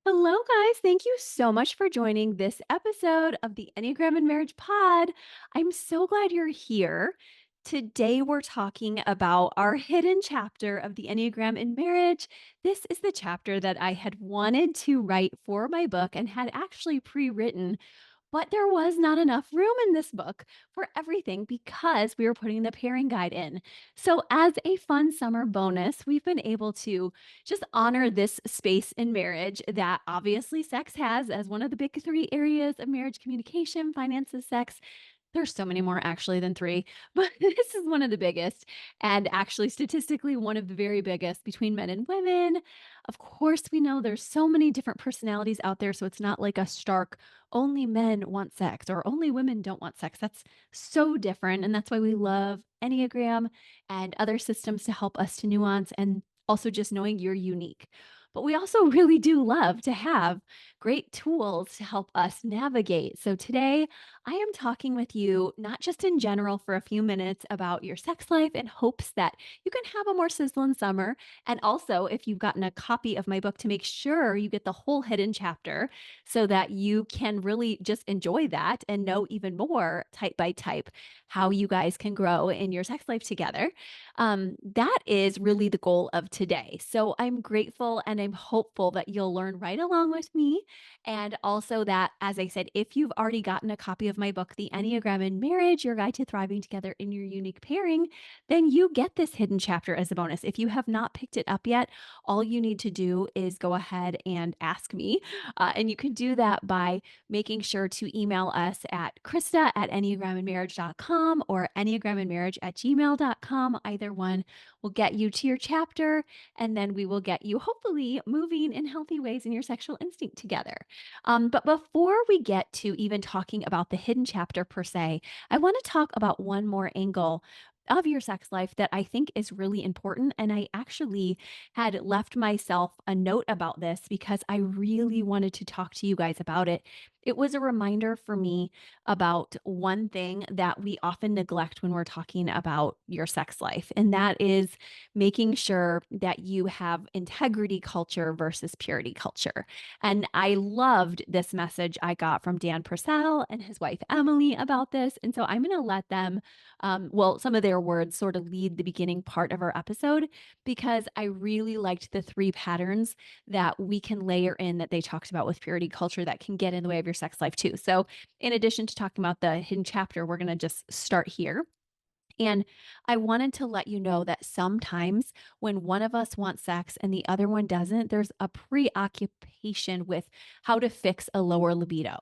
Hello, guys. Thank you so much for joining this episode of the Enneagram and Marriage Pod. I'm so glad you're here. Today, we're talking about our hidden chapter of the Enneagram in marriage. This is the chapter that I had wanted to write for my book and had actually pre written, but there was not enough room in this book for everything because we were putting the pairing guide in. So, as a fun summer bonus, we've been able to just honor this space in marriage that obviously sex has as one of the big three areas of marriage: communication, finances, sex. There's so many more actually than 3, but this is one of the biggest, and actually statistically one of the very biggest between men and women. Of course, we know there's so many different personalities out there, so it's not like a stark only men want sex or only women don't want sex. That's so different, and that's why we love Enneagram and other systems to help us to nuance and also just knowing you're unique. But we also really do love to have great tools to help us navigate. So today I am talking with you, not just in general for a few minutes about your sex life in hopes that you can have a more sizzling summer. And also, if you've gotten a copy of my book, to make sure you get the whole hidden chapter so that you can really just enjoy that and know even more type by type how you guys can grow in your sex life together. That is really the goal of today. So I'm grateful and I'm hopeful that you'll learn right along with me. And also that, as I said, if you've already gotten a copy of my book, The Enneagram in Marriage, Your Guide to Thriving Together in Your Unique Pairing, then you get this hidden chapter as a bonus. If you have not picked it up yet, all you need to do is go ahead and ask me. And you can do that by making sure to email us at Christa at EnneagramandMarriage.com or EnneagramandMarriage@gmail.com. Either one will get you to your chapter, and then we will get you hopefully moving in healthy ways in your sexual instinct together. But before we get to even talking about the hidden chapter per se, I want to talk about one more angle of your sex life that I think is really important. And I actually had left myself a note about this because I really wanted to talk to you guys about it. It was a reminder for me about one thing that we often neglect when we're talking about your sex life, and that is making sure that you have integrity culture versus purity culture. And I loved this message I got from Dan Purcell and his wife Emily about this. And so I'm going to let them, some of their words sort of lead the beginning part of our episode because I really liked the 3 patterns that we can layer in that they talked about with purity culture that can get in the way of your sex life too. So, in addition to talking about the hidden chapter, we're going to just start here. And I wanted to let you know that sometimes when one of us wants sex and the other one doesn't, there's a preoccupation with how to fix a lower libido.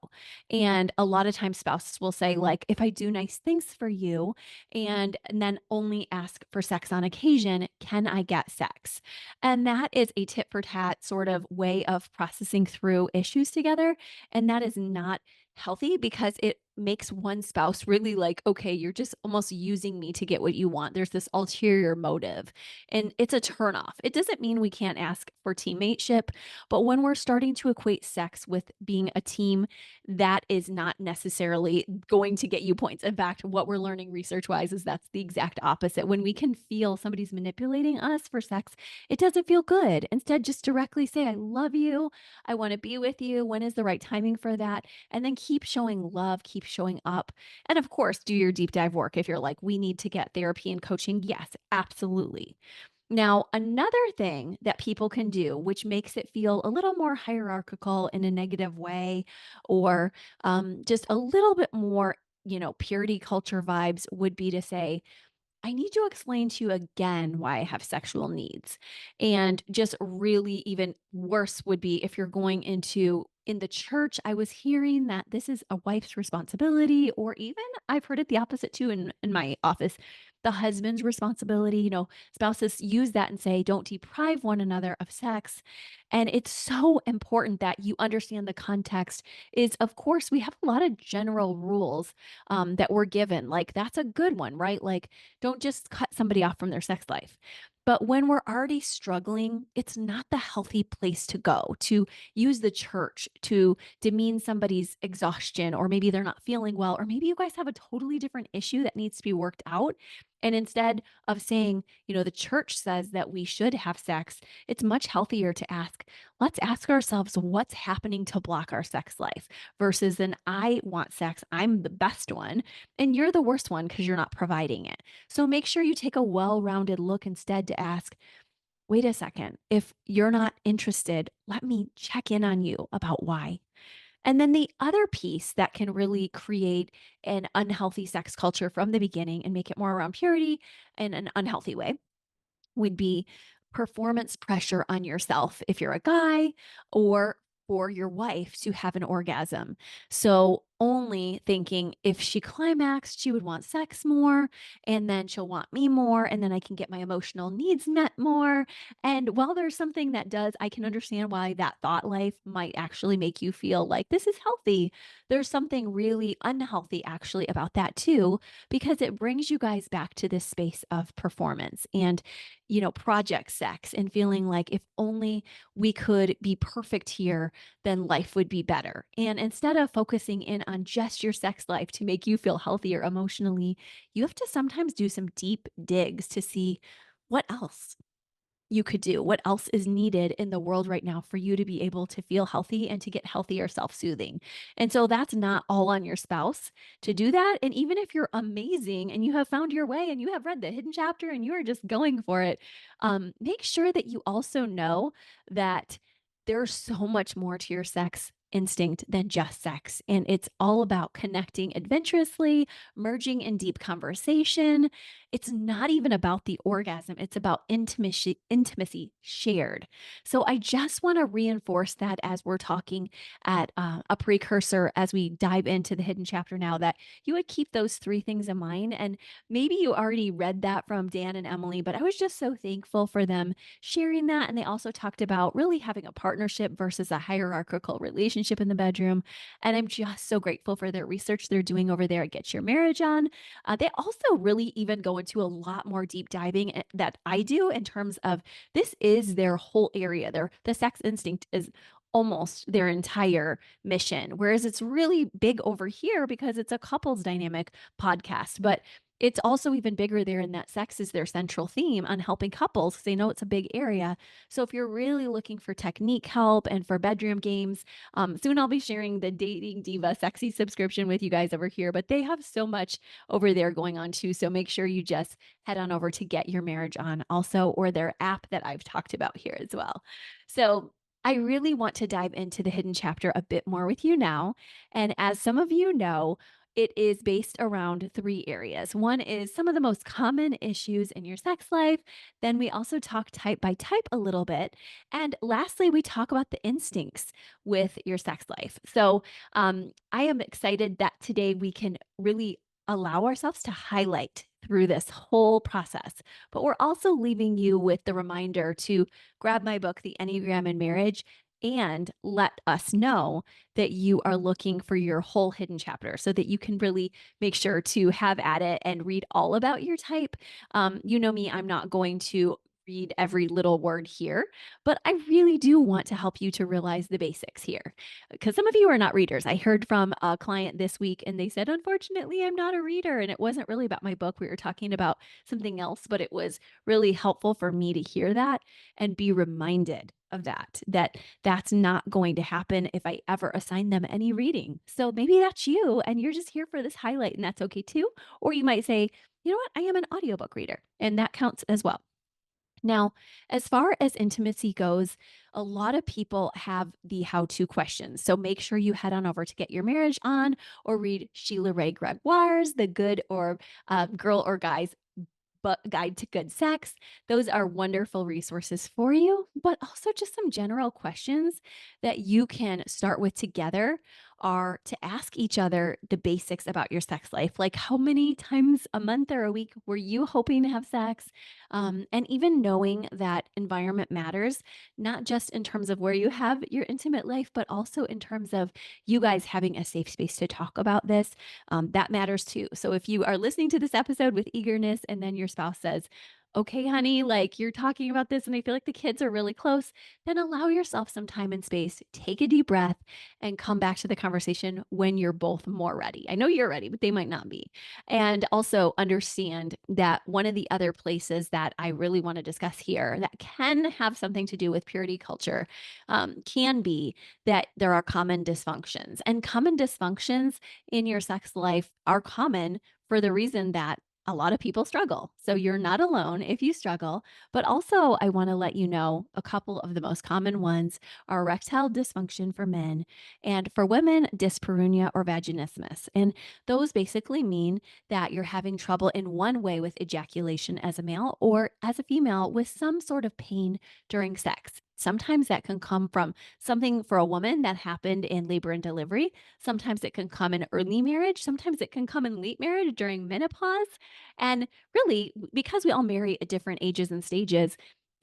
And a lot of times spouses will say, like, if I do nice things for you and then only ask for sex on occasion, can I get sex? And that is a tit for tat sort of way of processing through issues together. And that is not healthy because it makes one spouse really like, okay, you're just almost using me to get what you want. There's this ulterior motive, and it's a turnoff. It doesn't mean we can't ask for teammateship, but when we're starting to equate sex with being a team, that is not necessarily going to get you points. In fact, what we're learning research wise is that's the exact opposite. When we can feel somebody's manipulating us for sex, it doesn't feel good. Instead, just directly say, I love you. I want to be with you. When is the right timing for that? And then keep showing love, keep showing up. And of course, do your deep dive work. If you're like, we need to get therapy and coaching, yes, absolutely. Now, another thing that people can do, which makes it feel a little more hierarchical in a negative way, or just a little bit more, purity culture vibes, would be to say, I need to explain to you again why I have sexual needs. And just really even worse would be if you're going into in the church, I was hearing that this is a wife's responsibility, or even I've heard it the opposite too in my office, the husband's responsibility. Spouses use that and say, don't deprive one another of sex. And it's so important that you understand the context is, of course, we have a lot of general rules that we're given. Like, that's a good one, right? Like, don't just cut somebody off from their sex life. But when we're already struggling, it's not the healthy place to go to use the church to demean somebody's exhaustion, or maybe they're not feeling well, or maybe you guys have a totally different issue that needs to be worked out. And instead of saying, the church says that we should have sex, it's much healthier to ask, let's ask ourselves what's happening to block our sex life versus an I want sex, I'm the best one, and you're the worst one because you're not providing it. So make sure you take a well rounded look instead to ask, wait a second, if you're not interested, let me check in on you about why. And then the other piece that can really create an unhealthy sex culture from the beginning and make it more around purity in an unhealthy way would be performance pressure on yourself if you're a guy or for your wife to have an orgasm. So only thinking if she climaxed, she would want sex more, and then she'll want me more, and then I can get my emotional needs met more. And while there's something that does, I can understand why that thought life might actually make you feel like this is healthy. There's something really unhealthy actually about that too, because it brings you guys back to this space of performance and project sex and feeling like if only we could be perfect here, then life would be better. And instead of focusing in on just your sex life to make you feel healthier emotionally, you have to sometimes do some deep digs to see what else you could do, what else is needed in the world right now for you to be able to feel healthy and to get healthier self-soothing. And so that's not all on your spouse to do that. And even if you're amazing and you have found your way and you have read the hidden chapter and you are just going for it, make sure that you also know that there's so much more to your sex instinct than just sex. And it's all about connecting adventurously, merging in deep conversation. It's not even about the orgasm, it's about intimacy shared. So I just want to reinforce that as we're talking at a precursor as we dive into the hidden chapter now, that you would keep those three things in mind. And maybe you already read that from Dan and Emily, but I was just so thankful for them sharing that. And they also talked about really having a partnership versus a hierarchical relationship in the bedroom. And I'm just so grateful for their research they're doing over there at Get Your Marriage On. They also really even go into a lot more deep diving that I do in terms of this is their whole area. The sex instinct is almost their entire mission. Whereas it's really big over here because it's a couples dynamic podcast. But it's also even bigger there in that sex is their central theme on helping couples because they know it's a big area. So if you're really looking for technique help and for bedroom games, soon I'll be sharing the Dating Diva Sexy subscription with you guys over here, but they have so much over there going on too. So make sure you just head on over to Get Your Marriage On also, or their app that I've talked about here as well. So I really want to dive into the hidden chapter a bit more with you now. And as some of you know, it is based around three areas. One is some of the most common issues in your sex life. Then we also talk type by type a little bit. And lastly, we talk about the instincts with your sex life. So I am excited that today we can really allow ourselves to highlight through this whole process. But we're also leaving you with the reminder to grab my book, The Enneagram in Marriage, and let us know that you are looking for your whole hidden chapter so that you can really make sure to have at it and read all about your type. You know me, I'm not going to read every little word here, but I really do want to help you to realize the basics here because some of you are not readers. I heard from a client this week and they said, unfortunately, I'm not a reader. And it wasn't really about my book. We were talking about something else, but it was really helpful for me to hear that and be reminded of that that's not going to happen if I ever assign them any reading. So maybe that's you and you're just here for this highlight and that's okay too. Or you might say, you know what, I am an audiobook reader and that counts as well. Now, as far as intimacy goes, a lot of people have the how to questions. So make sure you head on over to Get Your Marriage On or read Sheila Ray Gregoire's The Good or Girl or Guy's Guide to Good Sex. Those are wonderful resources for you, but also just some general questions that you can start with together are to ask each other the basics about your sex life. Like, how many times a month or a week were you hoping to have sex? And even knowing that environment matters, not just in terms of where you have your intimate life, but also in terms of you guys having a safe space to talk about this. That matters too. So if you are listening to this episode with eagerness and then your spouse says, okay, honey, like you're talking about this and I feel like the kids are really close, then allow yourself some time and space. Take a deep breath and come back to the conversation when you're both more ready. I know you're ready, but they might not be. And also understand that one of the other places that I really want to discuss here that can have something to do with purity culture can be that there are common dysfunctions. And common dysfunctions in your sex life are common for the reason that a lot of people struggle. So you're not alone if you struggle. But also, I want to let you know a couple of the most common ones are erectile dysfunction for men, and for women, dyspareunia or vaginismus. And those basically mean that you're having trouble in one way with ejaculation as a male or as a female with some sort of pain during sex. Sometimes that can come from something for a woman that happened in labor and delivery. Sometimes it can come in early marriage. Sometimes it can come in late marriage during menopause. And really, because we all marry at different ages and stages,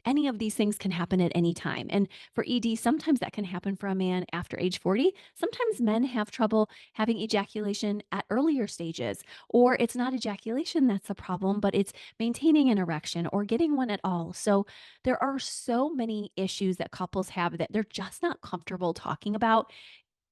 any of these things can happen at any time. And for ED, sometimes that can happen for a man after age 40. Sometimes men have trouble having ejaculation at earlier stages, or it's not ejaculation that's the problem, but it's maintaining an erection or getting one at all. So there are so many issues that couples have that they're just not comfortable talking about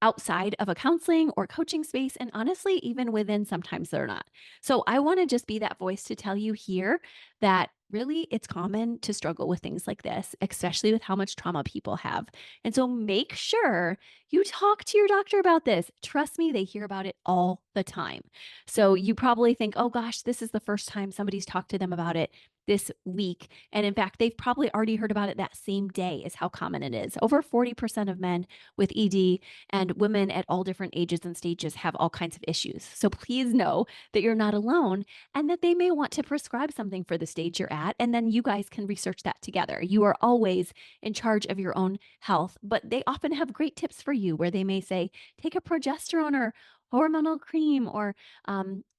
outside of a counseling or coaching space. And honestly, even within, sometimes they're not. So I want to just be that voice to tell you here that really it's common to struggle with things like this, especially with how much trauma people have. And so make sure you talk to your doctor about this. Trust me, they hear about it all the time. So you probably think, oh gosh, this is the first time somebody's talked to them about it this week. And in fact, they've probably already heard about it that same day, is how common it is. Over 40% of men with ED and women at all different ages and stages have all kinds of issues. So please know that you're not alone and that they may want to prescribe something for the stage you're at. And then you guys can research that together. You are always in charge of your own health, but they often have great tips for you where they may say, take a progesterone or hormonal cream or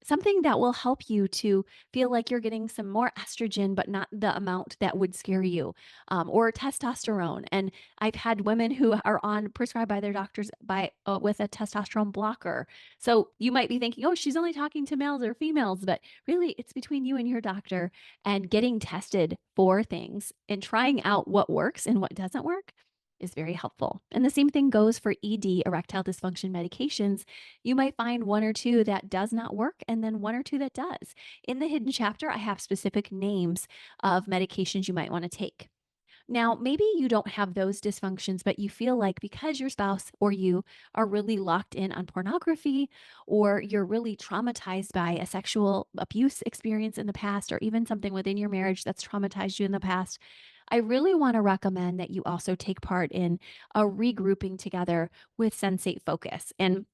something that will help you to feel like you're getting some more estrogen, but not the amount that would scare you, or testosterone. And I've had women who are on prescribed by their doctors by with a testosterone blocker. So you might be thinking, oh, she's only talking to males or females, but really it's between you and your doctor and getting tested for things and trying out what works and what doesn't work is very helpful. And the same thing goes for ED, erectile dysfunction medications. You might find one or two that does not work and then one or two that does. In the hidden chapter, I have specific names of medications you might want to take. Now, maybe you don't have those dysfunctions, but you feel like because your spouse or you are really locked in on pornography, or you're really traumatized by a sexual abuse experience in the past, or even something within your marriage that's traumatized you in the past, I really want to recommend that you also take part in a regrouping together with Sensate Focus. And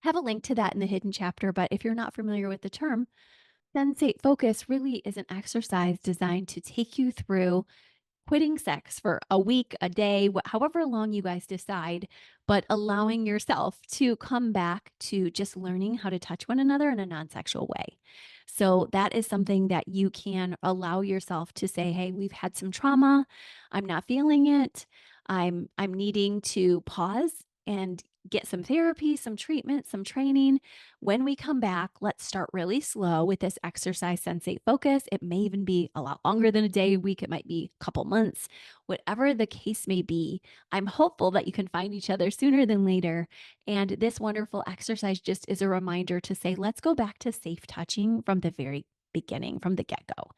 have a link to that in the hidden chapter. But if you're not familiar with the term, Sensate Focus really is an exercise designed to take you through quitting sex for a week, a day, however long you guys decide, but allowing yourself to come back to just learning how to touch one another in a non sexual way. So that is something that you can allow yourself to say, hey, we've had some trauma. I'm not feeling it. I'm needing to pause and get some therapy, some treatment, some training. When we come back, let's start really slow with this exercise sensate focus. It may even be a lot longer than a day, a week. It might be a couple months, whatever the case may be. I'm hopeful that you can find each other sooner than later. And this wonderful exercise just is a reminder to say, let's go back to safe touching from the very beginning, from the get go.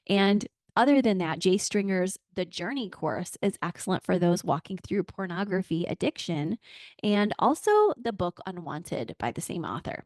And other than that, Jay Stringer's The Journey course is excellent for those walking through pornography addiction, and also the book Unwanted by the same author.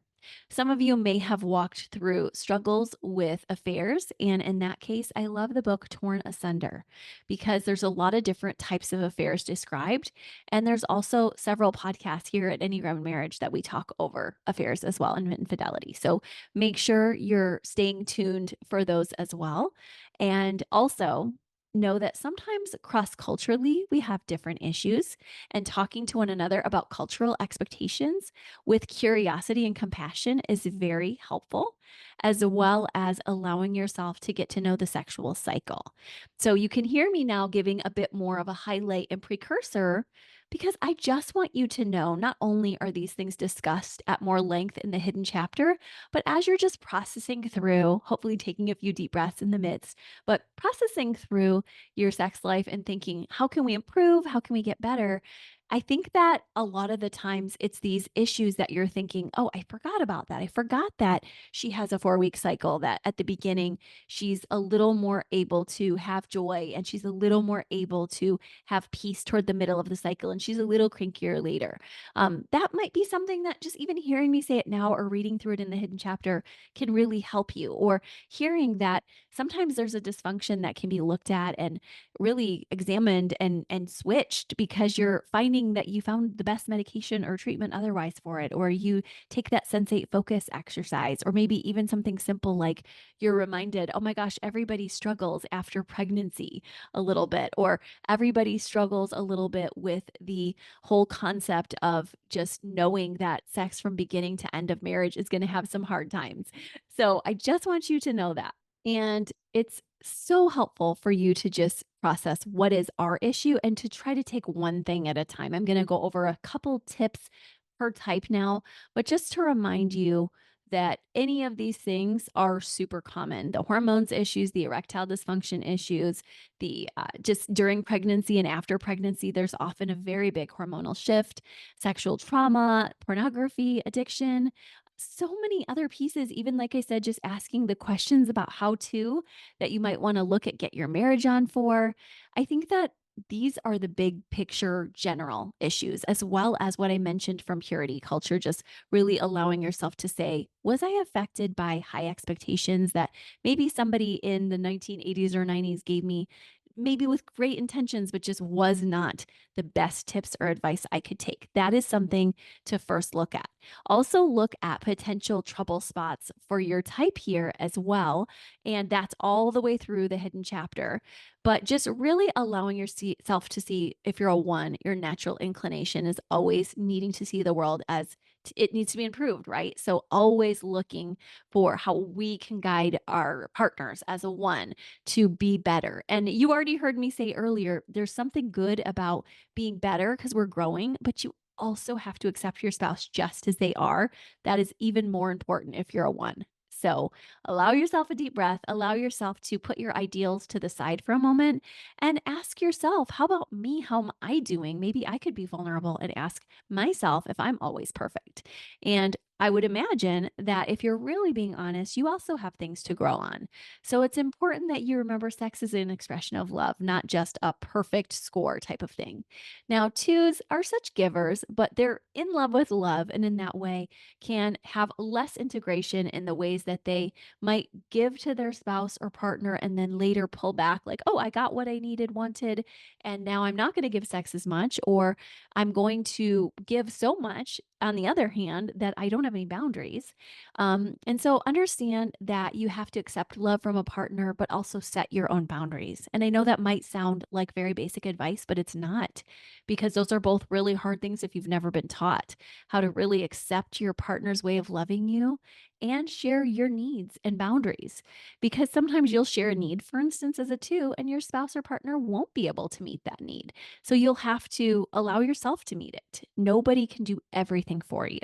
Some of you may have walked through struggles with affairs, and in that case, I love the book Torn Asunder because there's a lot of different types of affairs described. And there's also several podcasts here at Enneagram Marriage that we talk over affairs as well and infidelity. So make sure you're staying tuned for those as well. And also know that sometimes cross culturally we have different issues, and talking to one another about cultural expectations with curiosity and compassion is very helpful, as well as allowing yourself to get to know the sexual cycle. So you can hear me now giving a bit more of a highlight and precursor Because I just want you to know not only are these things discussed at more length in the hidden chapter, but as you're just processing through, hopefully taking a few deep breaths in the midst, but processing through your sex life and thinking, how can we improve? How can we get better? I think that a lot of the times it's these issues that you're thinking, oh, I forgot about that. I forgot that she has a 4 week cycle, that at the beginning, she's a little more able to have joy and she's a little more able to have peace toward the middle of the cycle and she's a little crankier later. That might be something that just even hearing me say it now or reading through it in the hidden chapter can really help you. Or hearing that sometimes there's a dysfunction that can be looked at and really examined and switched because you're finding that you found the best medication or treatment otherwise for it, or you take that sensate focus exercise, or maybe even something simple like you're reminded, oh my gosh, everybody struggles after pregnancy a little bit, or everybody struggles a little bit with the whole concept of just knowing that sex from beginning to end of marriage is going to have some hard times. So I just want you to know that. And it's so helpful for you to just process what is our issue and to try to take one thing at a time. I'm going to go over a couple tips per type now, but just to remind you that any of these things are super common. The hormones issues, the erectile dysfunction issues, the just during pregnancy and after pregnancy, there's often a very big hormonal shift, sexual trauma, pornography, addiction, so many other pieces. Even like I said, just asking the questions about how to that you might want to look at get your marriage on for. I think that these are the big picture general issues, as well as what I mentioned from purity culture, just really allowing yourself to say, was I affected by high expectations that maybe somebody in the 1980s or 90s gave me? Maybe with great intentions, but just was not the best tips or advice I could take. That is something to first look at. Also, look at potential trouble spots for your type here as well. And that's all the way through the hidden chapter. But just really allowing yourself to see if you're a one, your natural inclination is always needing to see the world as it needs to be improved, right? So, always looking for how we can guide our partners as a one to be better. And you already heard me say earlier, there's something good about being better because we're growing, but you also have to accept your spouse just as they are. That is even more important if you're a one. So allow yourself a deep breath, allow yourself to put your ideals to the side for a moment and ask yourself, how about me? How am I doing? Maybe I could be vulnerable and ask myself if I'm always perfect. And I would imagine that if you're really being honest, you also have things to grow on. So it's important that you remember sex is an expression of love, not just a perfect score type of thing. Now, twos are such givers, but they're in love with love, and in that way can have less integration in the ways that they might give to their spouse or partner and then later pull back, like, oh, I got what I needed, wanted, and now I'm not going to give sex as much, or I'm going to give so much on the other hand that I don't have any boundaries. And so understand that you have to accept love from a partner, but also set your own boundaries. And I know that might sound like very basic advice, but it's not, because those are both really hard things if you've never been taught how to really accept your partner's way of loving you and share your needs and boundaries. Because sometimes you'll share a need, for instance, as a two, and your spouse or partner won't be able to meet that need. So you'll have to allow yourself to meet it. Nobody can do everything for you.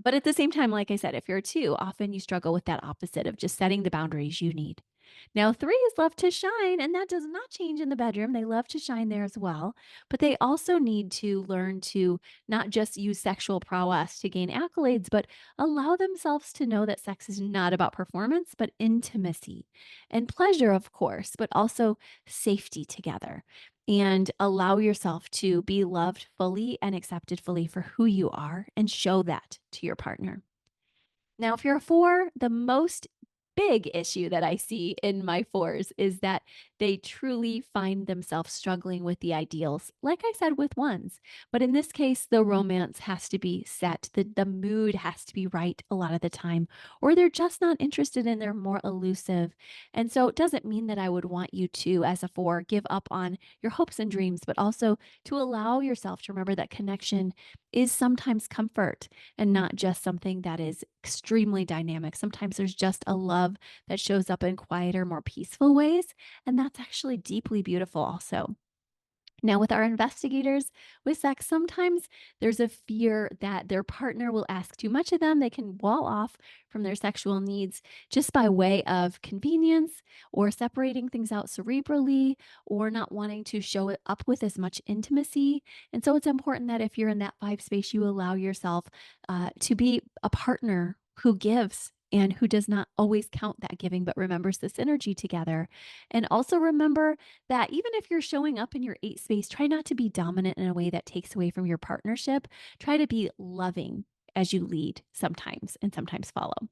But at the same time, like I said, if you're a two, often you struggle with that opposite of just setting the boundaries you need. Now, threes love to shine, and that does not change in the bedroom. They love to shine there as well. But they also need to learn to not just use sexual prowess to gain accolades, but allow themselves to know that sex is not about performance, but intimacy and pleasure, of course, but also safety together. And allow yourself to be loved fully and accepted fully for who you are and show that to your partner. Now, if you're a four, the most big issue that I see in my fours is that they truly find themselves struggling with the ideals, like I said, with ones. But in this case, the romance has to be set, the mood has to be right a lot of the time, or they're just not interested and they're more elusive. And so it doesn't mean that I would want you to, as a four, give up on your hopes and dreams, but also to allow yourself to remember that connection is sometimes comfort and not just something that is extremely dynamic. Sometimes there's just a love that shows up in quieter, more peaceful ways. And that's actually deeply beautiful, also. Now, with our investigators with sex, sometimes there's a fear that their partner will ask too much of them. They can wall off from their sexual needs just by way of convenience or separating things out cerebrally or not wanting to show it up with as much intimacy. And so it's important that if you're in that five space, you allow yourself to be a partner who gives and who does not always count that giving, but remembers the synergy together. And also remember that even if you're showing up in your eight space, try not to be dominant in a way that takes away from your partnership. Try to be loving as you lead sometimes and sometimes follow.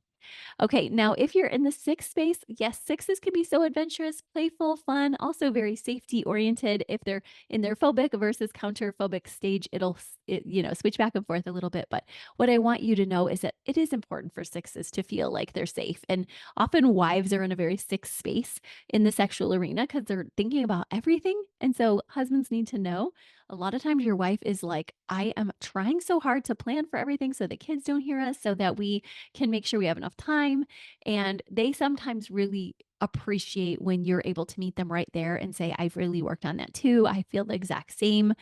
Okay, now if you're in the sixth space, yes, sixes can be so adventurous, playful, fun, also very safety oriented. If they're in their phobic versus counter-phobic stage, switch back and forth a little bit. But what I want you to know is that it is important for sixes to feel like they're safe. And often wives are in a very sixth space in the sexual arena because they're thinking about everything. And so husbands need to know a lot of times your wife is like, I am trying so hard to plan for everything so the kids don't hear us, so that we can make sure we have enough time. And they sometimes really appreciate when you're able to meet them right there and say, I've really worked on that too. I feel the exact same.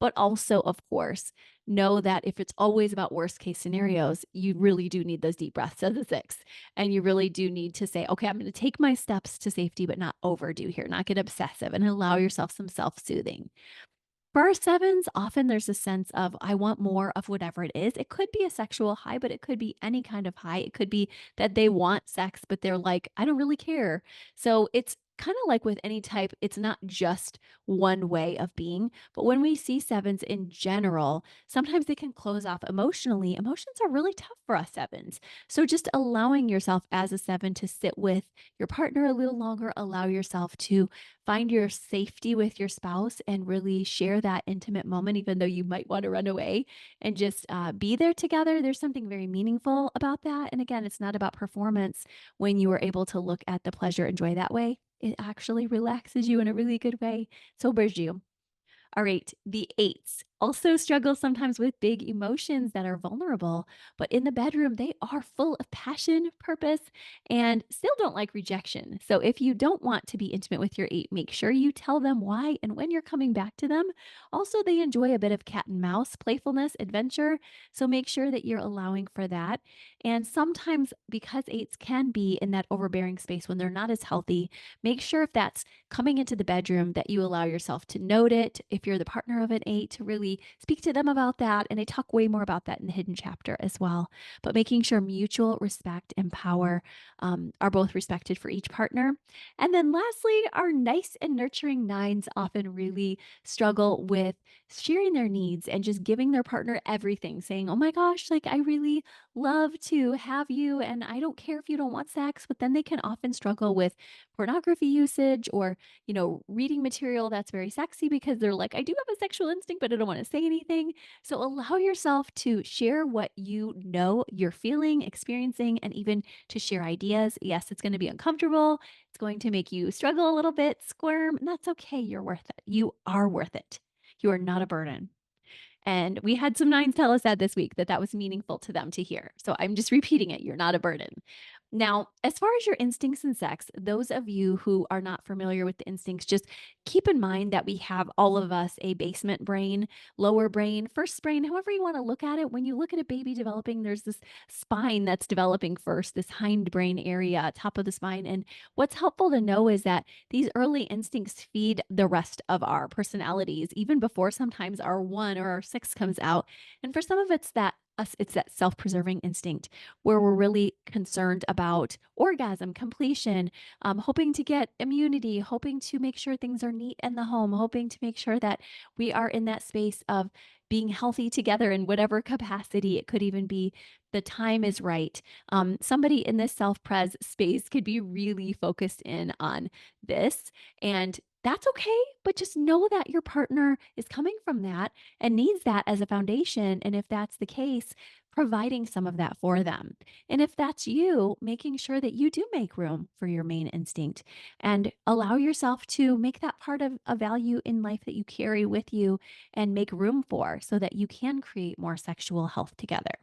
But also, of course, know that if it's always about worst case scenarios, you really do need those deep breaths as a six. And you really do need to say, okay, I'm going to take my steps to safety, but not overdo here, not get obsessive and allow yourself some self soothing. For our sevens, often there's a sense of, I want more of whatever it is. It could be a sexual high, but it could be any kind of high. It could be that they want sex, but they're like, I don't really care. So it's kind of like with any type, it's not just one way of being. But when we see sevens in general, sometimes they can close off emotionally. Emotions are really tough for us sevens. So just allowing yourself as a seven to sit with your partner a little longer, allow yourself to find your safety with your spouse and really share that intimate moment, even though you might want to run away and just be there together. There's something very meaningful about that. And again, it's not about performance when you are able to look at the pleasure and joy that way. It actually relaxes you in a really good way, sobers you. All right, the eights also struggle sometimes with big emotions that are vulnerable, but in the bedroom, they are full of passion, purpose, and still don't like rejection. So if you don't want to be intimate with your eight, make sure you tell them why and when you're coming back to them. Also, they enjoy a bit of cat and mouse, playfulness, adventure. So make sure that you're allowing for that. And sometimes, because eights can be in that overbearing space when they're not as healthy, make sure if that's coming into the bedroom that you allow yourself to note it. If you're the partner of an eight, to really speak to them about that. And I talk way more about that in the hidden chapter as well. But making sure mutual respect and power are both respected for each partner. And then lastly, our nice and nurturing nines often really struggle with sharing their needs and just giving their partner everything, saying, oh my gosh, like I really love to have you and I don't care if you don't want sex. But then they can often struggle with pornography usage or reading material that's very sexy because they're like, I do have a sexual instinct, but I don't want to say anything. So allow yourself to share what you know you're feeling, experiencing, and even to share ideas. Yes, it's going to be uncomfortable. It's going to make you struggle a little bit, squirm, and that's okay. You're worth it. You are worth it. You are not a burden. And we had some nines tell us that this week that that was meaningful to them to hear. So I'm just repeating it. You're not a burden. Now, as far as your instincts and sex, those of you who are not familiar with the instincts, just keep in mind that we have all of us a basement brain, lower brain, first brain, however you want to look at it. When you look at a baby developing, there's this spine that's developing first, this hind brain area, top of the spine. And what's helpful to know is that these early instincts feed the rest of our personalities, even before sometimes our one or our six comes out. And for some of it's that self-preserving instinct where we're really concerned about orgasm, completion, hoping to get immunity, hoping to make sure things are neat in the home, hoping to make sure that we are in that space of being healthy together in whatever capacity. It could even be the time is right. Somebody in this self-pres space could be really focused in on this, and that's okay. But just know that your partner is coming from that and needs that as a foundation. And if that's the case, providing some of that for them. And if that's you, making sure that you do make room for your main instinct and allow yourself to make that part of a value in life that you carry with you and make room for so that you can create more sexual health together.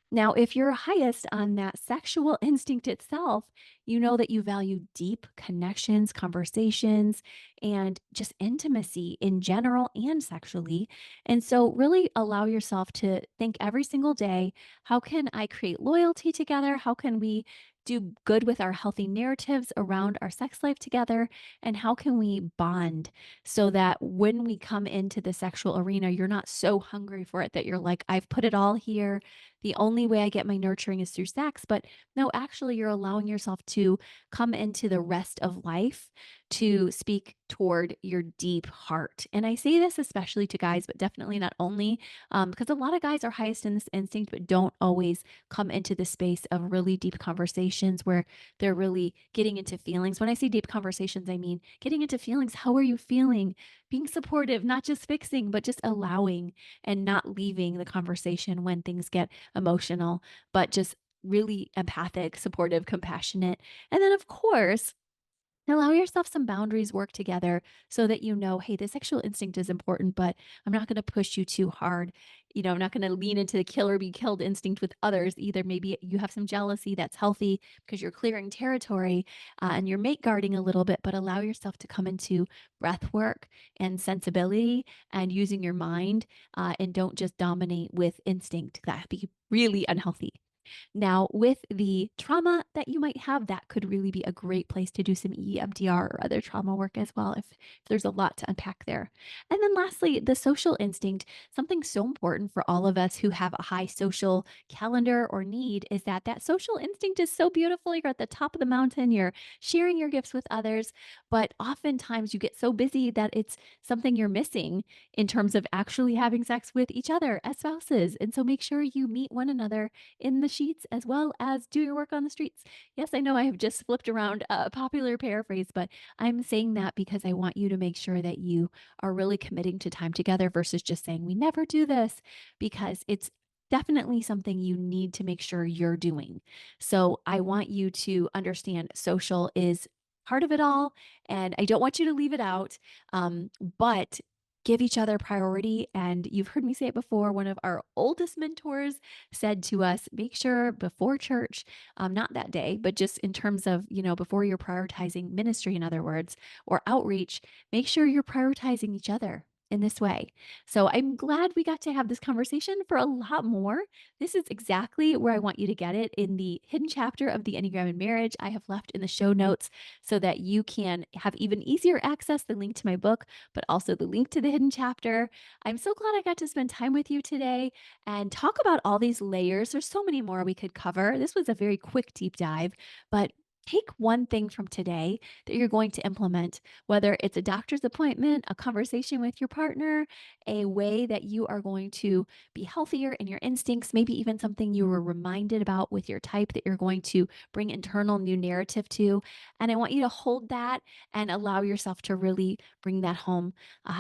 Now, if you're highest on that sexual instinct itself, you know that you value deep connections, conversations, and just intimacy in general and sexually. And so, really allow yourself to think every single day, how can I create loyalty together? How can we do good with our healthy narratives around our sex life together? And how can we bond so that when we come into the sexual arena, you're not so hungry for it that you're like, I've put it all here, the only way I get my nurturing is through sex. But no, actually, you're allowing yourself to come into the rest of life to speak toward your deep heart. And I say this especially to guys, but definitely not only, because a lot of guys are highest in this instinct, but don't always come into the space of really deep conversations where they're really getting into feelings. When I say deep conversations, I mean getting into feelings. How are you feeling? Being supportive, not just fixing, but just allowing and not leaving the conversation when things get emotional, but just really empathic, supportive, compassionate. And then, of course, allow yourself some boundaries, work together so that you know, hey, the sexual instinct is important, but I'm not going to push you too hard. I'm not going to lean into the kill or be killed instinct with others either. Maybe you have some jealousy that's healthy because you're clearing territory and you're mate guarding a little bit, but allow yourself to come into breath work and sensibility and using your mind and don't just dominate with instinct. That'd be really unhealthy. Now, with the trauma that you might have, that could really be a great place to do some EMDR or other trauma work as well, if there's a lot to unpack there. And then lastly, the social instinct, something so important for all of us who have a high social calendar or need is that social instinct is so beautiful. You're at the top of the mountain, you're sharing your gifts with others, but oftentimes you get so busy that it's something you're missing in terms of actually having sex with each other as spouses. And so make sure you meet one another in the sheets as well as do your work on the streets. Yes, I know I have just flipped around a popular paraphrase, but I'm saying that because I want you to make sure that you are really committing to time together versus just saying, we never do this, because it's definitely something you need to make sure you're doing. So I want you to understand social is part of it all, and I don't want you to leave it out. But give each other priority. And you've heard me say it before. One of our oldest mentors said to us, make sure before church, not that day, but just in terms of, before you're prioritizing ministry, in other words, or outreach, make sure you're prioritizing each other in this way. So I'm glad we got to have this conversation. For a lot more, this is exactly where I want you to get it in the hidden chapter of the Enneagram in Marriage. I have left in the show notes so that you can have even easier access, the link to my book, but also the link to the hidden chapter. I'm so glad I got to spend time with you today and talk about all these layers. There's so many more we could cover. This was a very quick deep dive, but take one thing from today that you're going to implement, whether it's a doctor's appointment, a conversation with your partner, a way that you are going to be healthier in your instincts, maybe even something you were reminded about with your type that you're going to bring internal new narrative to. And I want you to hold that and allow yourself to really bring that home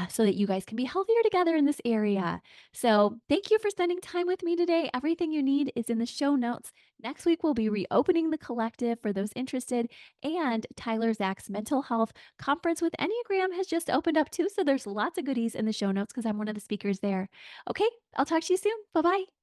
so that you guys can be healthier together in this area. So, thank you for spending time with me today. Everything you need is in the show notes. Next week, we'll be reopening the collective for those interested, and Tyler Zach's mental health conference with Enneagram has just opened up too. So, there's lots of goodies in the show notes because I'm one of the speakers there. Okay, I'll talk to you soon. Bye bye.